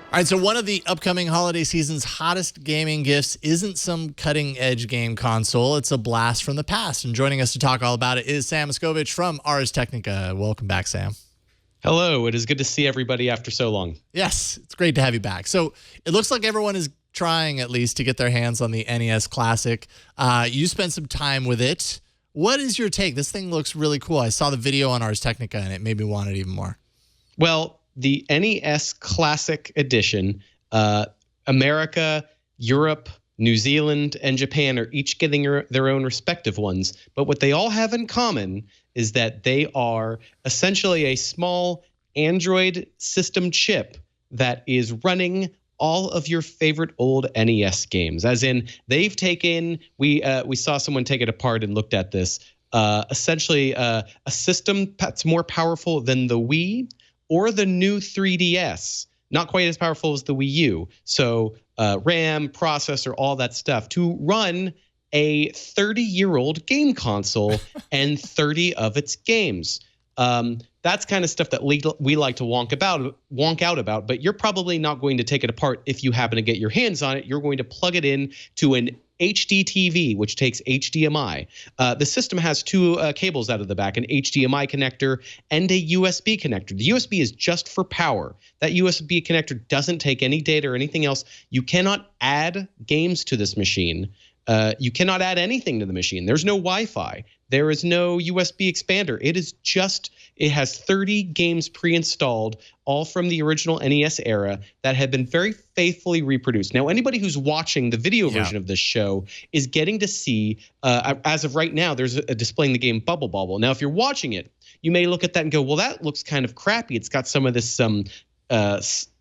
All right, so one of the upcoming holiday season's hottest gaming gifts isn't some cutting-edge game console. It's a blast from the past. And joining us to talk all about it is Sam Machkovech from Ars Technica. Welcome back, Sam. Hello. It is good to see everybody after so long. Yes, it's great to have you back. So it looks like everyone is trying, at least, to get their hands on the NES Classic. You spent some time with it. What is your take? This thing looks really cool. I saw the video on Ars Technica, and it made me want it even more. Well, the NES Classic Edition, America, Europe, New Zealand, and Japan are each getting their own respective ones. But what they all have in common is that they are essentially a small Android system chip that is running all of your favorite old NES games. As in, they've taken, we saw someone take it apart and looked at this, essentially a system that's more powerful than the Wii or the new 3DS, not quite as powerful as the Wii U. So RAM, processor, all that stuff to run a 30-year-old game console and 30 of its games. That's kind of stuff that we like to wonk out about, but you're probably not going to take it apart if you happen to get your hands on it. You're going to plug it in to an HD TV, which takes HDMI. The system has two cables out of the back, an HDMI connector and a USB connector. The USB is just for power. That USB connector doesn't take any data or anything else. You cannot add games to this machine. You cannot add anything to the machine. There's no Wi-Fi. There is no USB expander. It has 30 games pre-installed, all from the original NES era that have been very faithfully reproduced. Now, anybody who's watching the video version of this show is getting to see, as of right now, there's a displaying the game Bubble Bobble. Now, if you're watching it, you may look at that and go, well, that looks kind of crappy. It's got some of this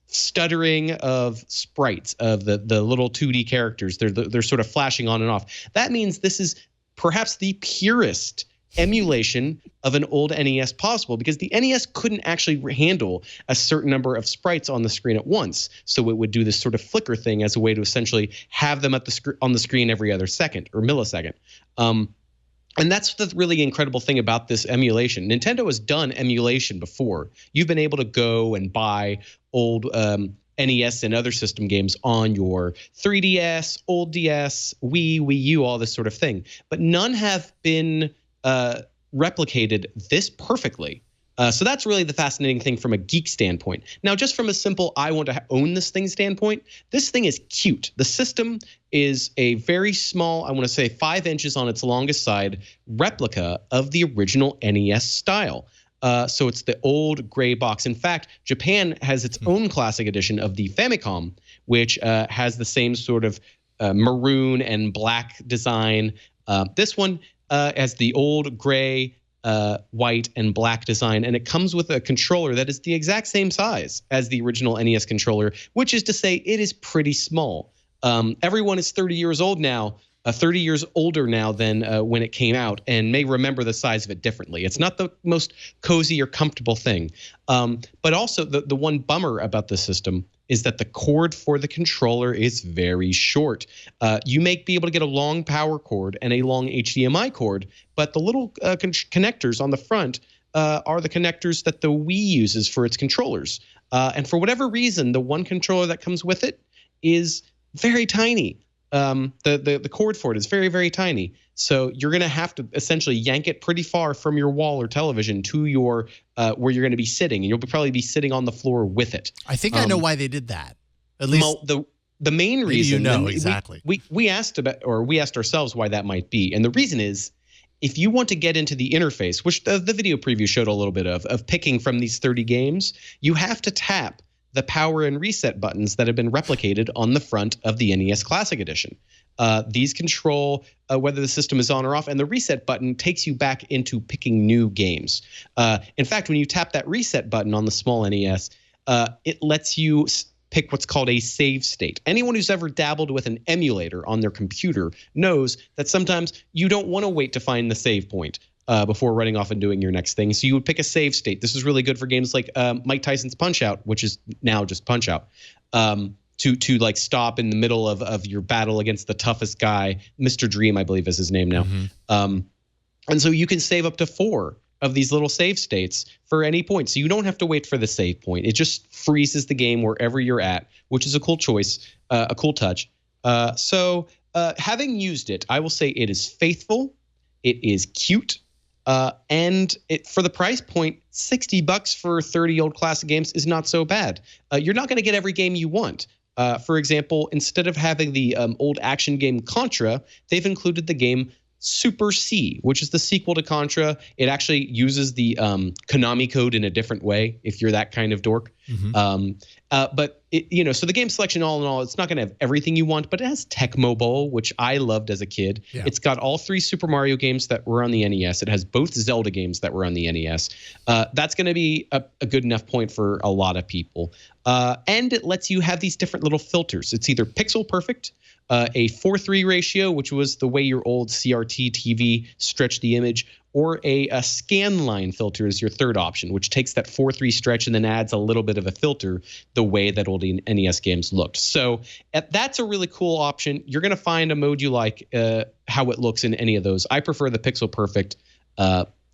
stuttering of sprites of the little 2D characters. They're sort of flashing on and off. That means this is perhaps the purest emulation of an old NES possible, because the NES couldn't actually handle a certain number of sprites on the screen at once. So it would do this sort of flicker thing as a way to essentially have them on the screen every other second or millisecond. And that's the really incredible thing about this emulation. Nintendo has done emulation before. You've been able to go and buy old NES and other system games on your 3DS, old DS, Wii U, all this sort of thing. But none have been replicated this perfectly. So that's really the fascinating thing from a geek standpoint. Now, just from a simple I want to own this thing standpoint, this thing is cute. The system is a very small, I want to say 5 inches on its longest side, replica of the original NES style. So it's the old gray box. In fact, Japan has its own classic edition of the Famicom, which has the same sort of maroon and black design. This one has the old gray, white, and black design, and it comes with a controller that is the exact same size as the original NES controller, which is to say it is pretty small. Everyone is 30 years old now. 30 years older now than when it came out, and may remember the size of it differently. It's not the most cozy or comfortable thing. But also the one bummer about the system is that the cord for the controller is very short. You may be able to get a long power cord and a long HDMI cord, but the little connectors on the front are the connectors that the Wii uses for its controllers. And for whatever reason, the one controller that comes with it is very tiny. The cord for it is very, very tiny. So you're going to have to essentially yank it pretty far from your wall or television to your where you're going to be sitting, and you'll probably be sitting on the floor with it. I think I know why they did that. At least the main reason, exactly. We asked ourselves why that might be, and the reason is, if you want to get into the interface, which the video preview showed a little bit of picking from these 30 games, you have to tap the power and reset buttons that have been replicated on the front of the NES Classic Edition. These control whether the system is on or off, and the reset button takes you back into picking new games. In fact, when you tap that reset button on the small NES, it lets you pick what's called a save state. Anyone who's ever dabbled with an emulator on their computer knows that sometimes you don't want to wait to find the save point before running off and doing your next thing. So you would pick a save state. This is really good for games like Mike Tyson's Punch-Out, which is now just Punch-Out, to like stop in the middle of your battle against the toughest guy. Mr. Dream, I believe, is his name now. Mm-hmm. And so you can save up to 4 of these little save states for any point. So you don't have to wait for the save point. It just freezes the game wherever you're at, which is a cool choice, a cool touch. So having used it, I will say it is faithful. It is cute. And for the price point, $60 for 30 old classic games is not so bad. You're not going to get every game you want. For example, instead of having the old action game Contra, they've included the game Super C, which is the sequel to Contra. It actually uses the Konami code in a different way, if you're that kind of dork. But so the game selection, all in all, it's not going to have everything you want, but it has Tecmo Bowl, which I loved as a kid. Yeah. It's got all 3 Super Mario games that were on the NES. It has both Zelda games that were on the NES. That's going to be a good enough point for a lot of people. And it lets you have these different little filters. It's either pixel perfect, a 4:3 ratio, which was the way your old CRT TV stretched the image, or a scan line filter is your third option, which takes that 4:3 stretch and then adds a little bit of a filter the way that old NES games looked. So that's a really cool option. You're going to find a mode you like, how it looks in any of those. I prefer the pixel perfect.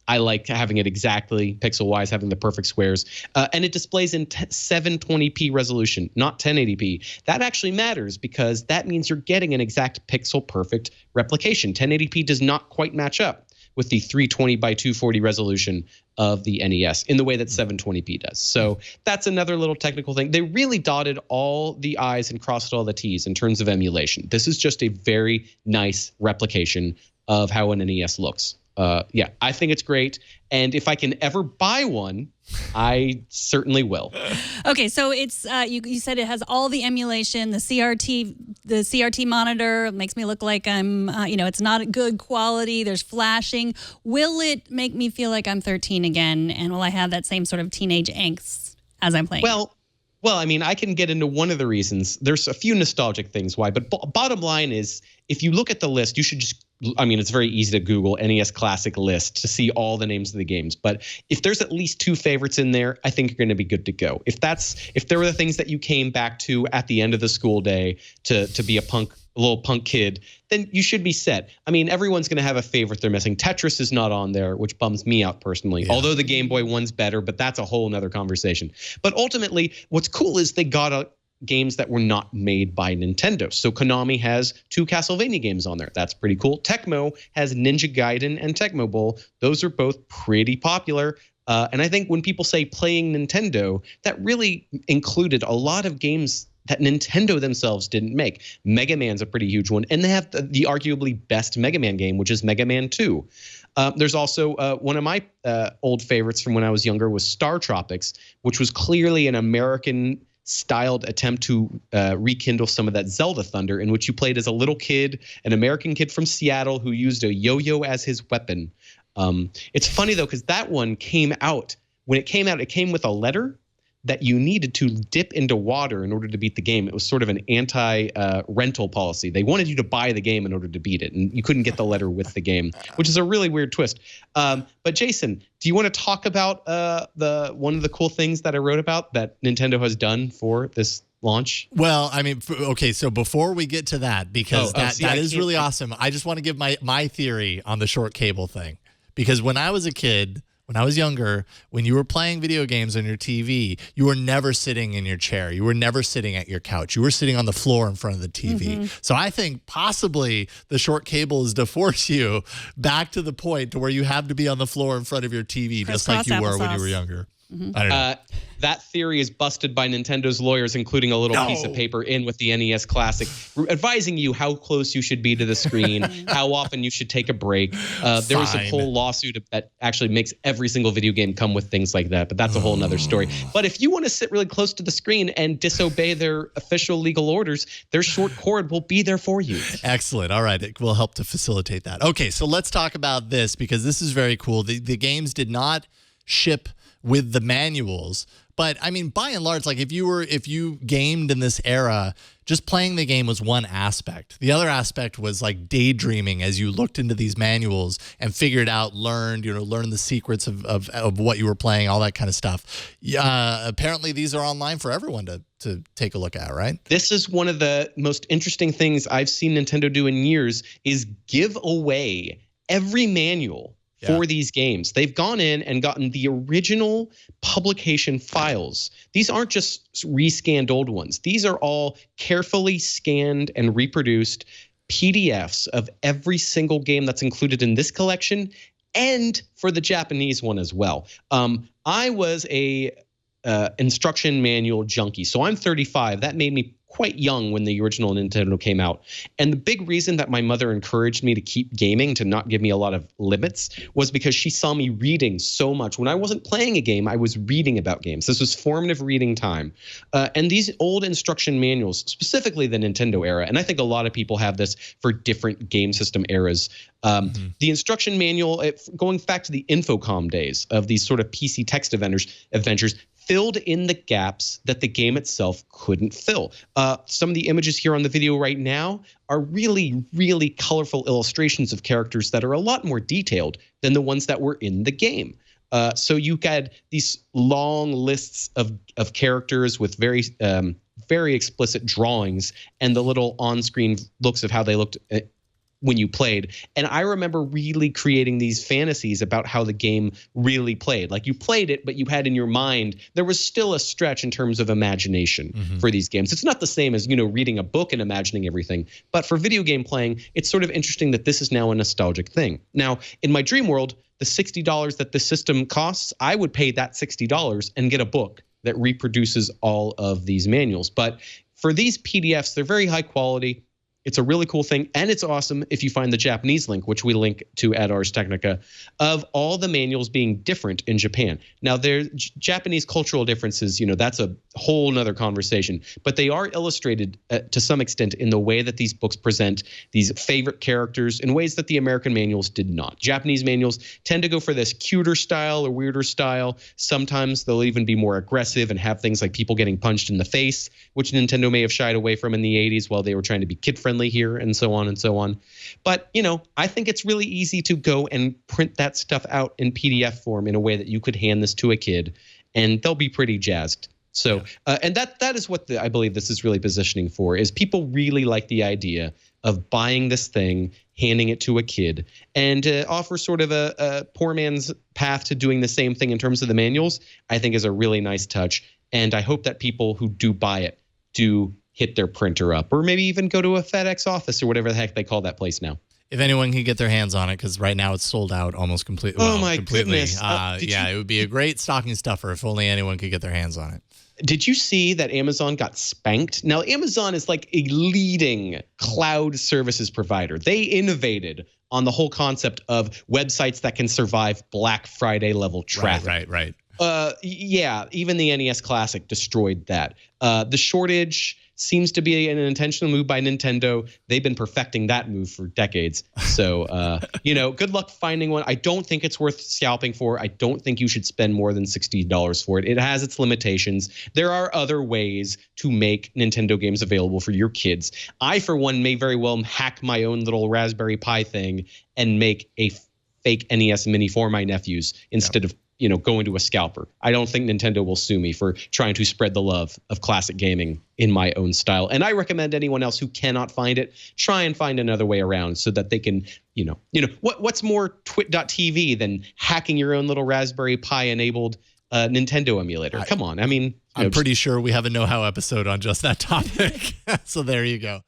I like having it exactly pixel-wise, having the perfect squares. And it displays in 720p resolution, not 1080p. That actually matters because that means you're getting an exact pixel-perfect replication. 1080p does not quite match up with the 320 by 240 resolution of the NES in the way that 720p does. So that's another little technical thing. They really dotted all the I's and crossed all the T's in terms of emulation. This is just a very nice replication of how an NES looks. I think it's great. And if I can ever buy one, I certainly will. Okay, so it's you said it has all the emulation, the CRT monitor makes me look like I'm, it's not good quality. There's flashing. Will it make me feel like I'm 13 again? And will I have that same sort of teenage angst as I'm playing? Well, I mean, I can get into one of the reasons. There's a few nostalgic things why, but bottom line is, if you look at the list, you should just, it's very easy to Google NES Classic List to see all the names of the games. But if there's at least 2 favorites in there, I think you're going to be good to go. If there were the things that you came back to at the end of the school day to be a little punk kid, then you should be set. I mean, everyone's going to have a favorite they're missing. Tetris is not on there, which bums me out personally. Yeah. Although the Game Boy one's better, but that's a whole nother conversation. But ultimately, what's cool is they got games that were not made by Nintendo. So Konami has 2 Castlevania games on there. That's pretty cool. Tecmo has Ninja Gaiden and Tecmo Bowl. Those are both pretty popular. And I think when people say playing Nintendo, that really included a lot of games that Nintendo themselves didn't make. Mega Man's a pretty huge one. And they have the arguably best Mega Man game, which is Mega Man 2. There's also one of my old favorites from when I was younger was Star Tropics, which was clearly an American-styled attempt to rekindle some of that Zelda thunder, in which you played as a little kid, an American kid from Seattle who used a yo-yo as his weapon. It's funny, though, because that one came out. When it came out, it came with a letter that you needed to dip into water in order to beat the game. It was sort of an anti-rental policy. They wanted you to buy the game in order to beat it, and you couldn't get the letter with the game, which is a really weird twist. But Jason, do you want to talk about one of the cool things that I wrote about that Nintendo has done for this launch? Well, I mean, okay, so before we get to that, because that is really awesome, I just want to give my theory on the short cable thing. Because when I was a kid, when I was younger, when you were playing video games on your TV, you were never sitting in your chair. You were never sitting at your couch. You were sitting on the floor in front of the TV. So I think possibly the short cable is to force you back to the point to where you have to be on the floor in front of your TV, just like you were when you were younger. I don't know. That theory is busted by Nintendo's lawyers, including a little piece of paper in with the NES Classic, advising you how close you should be to the screen, how often you should take a break. There was a whole lawsuit that actually makes every single video game come with things like that, but that's a whole nother story. But if you want to sit really close to the screen and disobey their official legal orders, their short cord will be there for you. Excellent. All right. It will help to facilitate that. Okay, so let's talk about this because this is very cool. The games did not ship with the manuals, but I mean, by and large, like if you gamed in this era, just playing the game was one aspect. The other aspect was like daydreaming as you looked into these manuals and figured out, learned the secrets of what you were playing, all that kind of stuff. Apparently these are online for everyone to take a look at, right? This is one of the most interesting things I've seen Nintendo do in years is give away every manual for these games. They've gone in and gotten the original publication files. These aren't just rescanned old ones. These are all carefully scanned and reproduced PDFs of every single game that's included in this collection and for the Japanese one as well. I was a instruction manual junkie. So I'm 35. That made me quite young when the original Nintendo came out. And the big reason that my mother encouraged me to keep gaming, to not give me a lot of limits, was because she saw me reading so much. When I wasn't playing a game, I was reading about games. This was formative reading time. And these old instruction manuals, specifically the Nintendo era, and I think a lot of people have this for different game system eras. The instruction manual, going back to the Infocom days of these sort of PC text adventures, filled in the gaps that the game itself couldn't fill. Some of the images here on the video right now are really, really colorful illustrations of characters that are a lot more detailed than the ones that were in the game. So you had these long lists of characters with very explicit drawings and the little on-screen looks of how they looked when you played. And I remember really creating these fantasies about how the game really played. Like you played it, but you had in your mind, there was still a stretch in terms of imagination for these games. It's not the same as, reading a book and imagining everything. But for video game playing, it's sort of interesting that this is now a nostalgic thing. Now, in my dream world, the $60 that the system costs, I would pay that $60 and get a book that reproduces all of these manuals. But for these PDFs, they're very high quality. It's a really cool thing, and it's awesome if you find the Japanese link, which we link to at Ars Technica, of all the manuals being different in Japan. Now, there's Japanese cultural differences, that's a whole nother conversation, but they are illustrated to some extent in the way that these books present these favorite characters in ways that the American manuals did not. Japanese manuals tend to go for this cuter style or weirder style. Sometimes they'll even be more aggressive and have things like people getting punched in the face, which Nintendo may have shied away from in the 80s while they were trying to be kid-friendly here, and so on and so on. But, I think it's really easy to go and print that stuff out in PDF form in a way that you could hand this to a kid, and they'll be pretty jazzed. So, and that is what I believe this is really positioning for, is people really like the idea of buying this thing, handing it to a kid, and offer sort of a poor man's path to doing the same thing in terms of the manuals, I think is a really nice touch. And I hope that people who do buy it do hit their printer up, or maybe even go to a FedEx office or whatever the heck they call that place now. If anyone can get their hands on it, because right now it's sold out almost completely. Oh, my goodness. It would be a great stocking stuffer if only anyone could get their hands on it. Did you see that Amazon got spanked? Now, Amazon is like a leading cloud services provider. They innovated on the whole concept of websites that can survive Black Friday level traffic. Right. Yeah, even the NES Classic destroyed that. The shortage seems to be an intentional move by Nintendo. They've been perfecting that move for decades. So, good luck finding one. I don't think it's worth scalping for. I don't think you should spend more than $60 for it. It has its limitations. There are other ways to make Nintendo games available for your kids. I, for one, may very well hack my own little Raspberry Pi thing and make a fake NES Mini for my nephews instead of going to a scalper. I don't think Nintendo will sue me for trying to spread the love of classic gaming in my own style. And I recommend anyone else who cannot find it, try and find another way around so that they can, what's more TWiT.tv than hacking your own little Raspberry Pi enabled Nintendo emulator? Come on. I mean, I'm pretty sure we have a know-how episode on just that topic. So there you go.